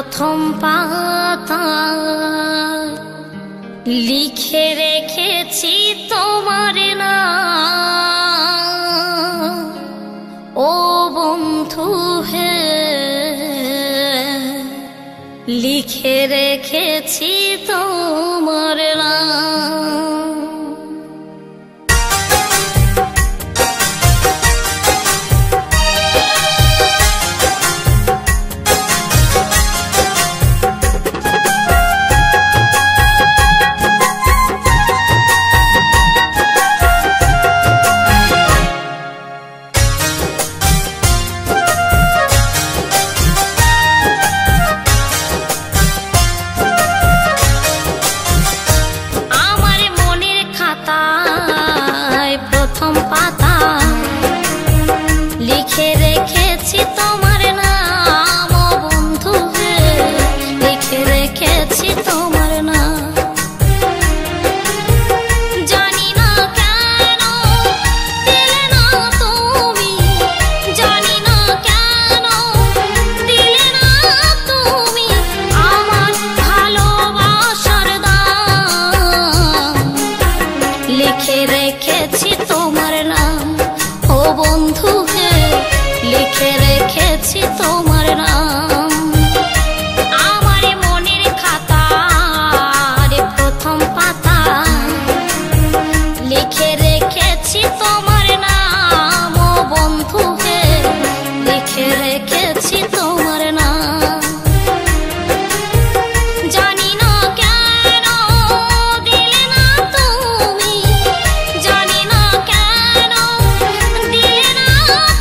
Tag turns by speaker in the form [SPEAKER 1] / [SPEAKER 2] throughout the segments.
[SPEAKER 1] প্রথম পাতায় লিখে রেখেছি তোমার নাম। ও বন্ধু হে, লিখে রেখেছি তোমার নাম। প্রথম পাতা লিখে রেখেছি তোমার নাম। ও বন্ধু হে, লিখে রেখেছি তোমার নাম। জানি না কেন দিলে না তুমি, জানি না কেন দিলে না তুমি আমার ভালোবাসার দাম। লিখে রেখেছি তোমার নাম। ও বন্ধু হে, লিখে রেখেছি তোমার নাম। আমার মনের খাতার প্রথম পাতা লিখে রেখেছি তোমার নাম। ও বন্ধু হে, লিখে রেখেছি তোমার নাম। জানি না কেন দিলে না তুমি, জানি না কেন দিলে না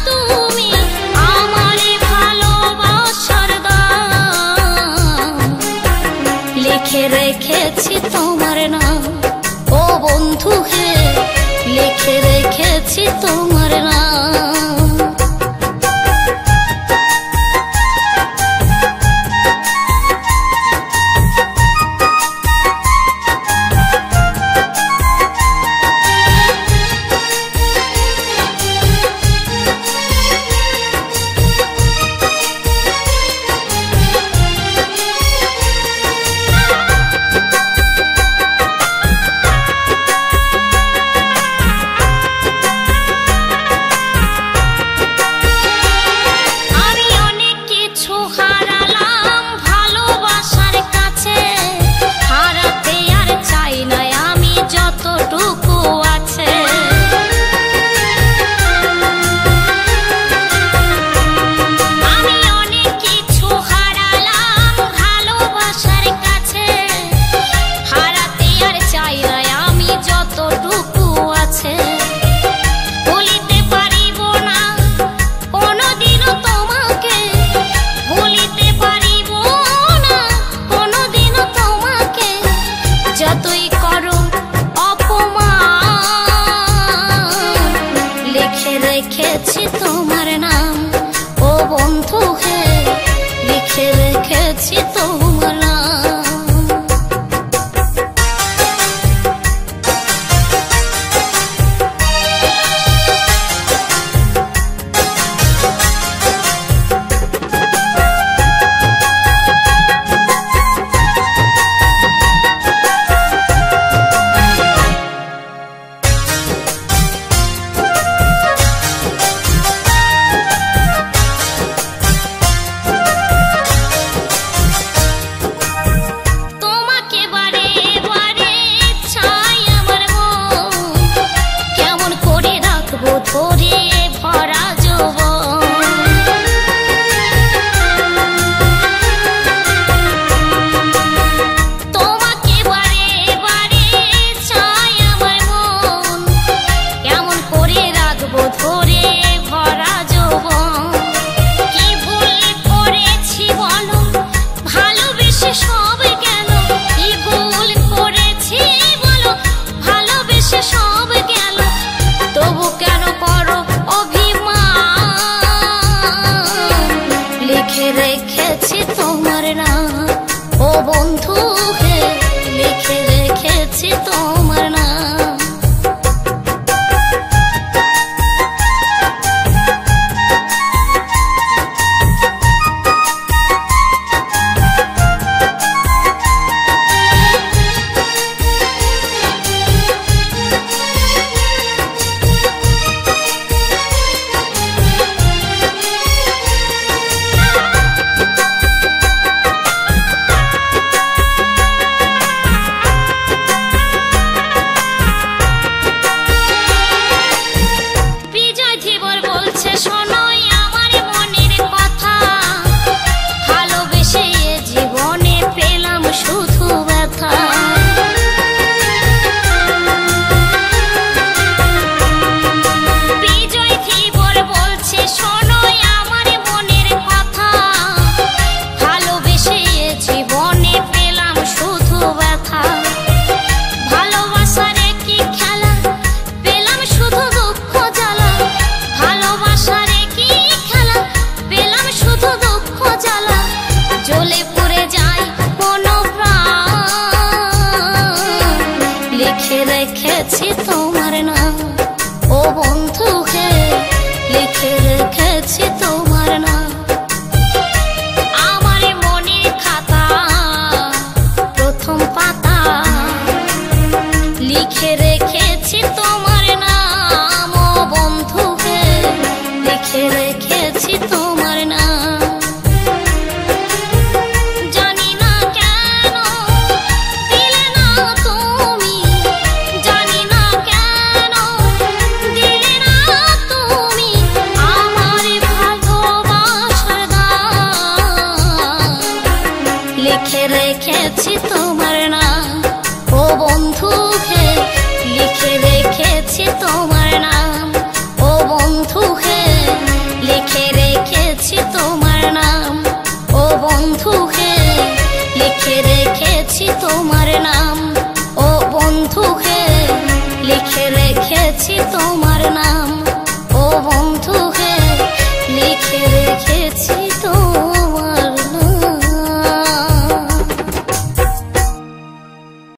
[SPEAKER 1] তুমি আমার ভালোবাসার দাম। লিখে রেখেছি তোমার নাম। ও বন্ধু হে, লিখে রেখেছি তোমার নাম। যতই করো অপমান, লিখে রেখেছি তোমার নাম। ও বন্ধু হে, লিখে রেখেছি তোমার নাম। রেখেছি তোমার নাম।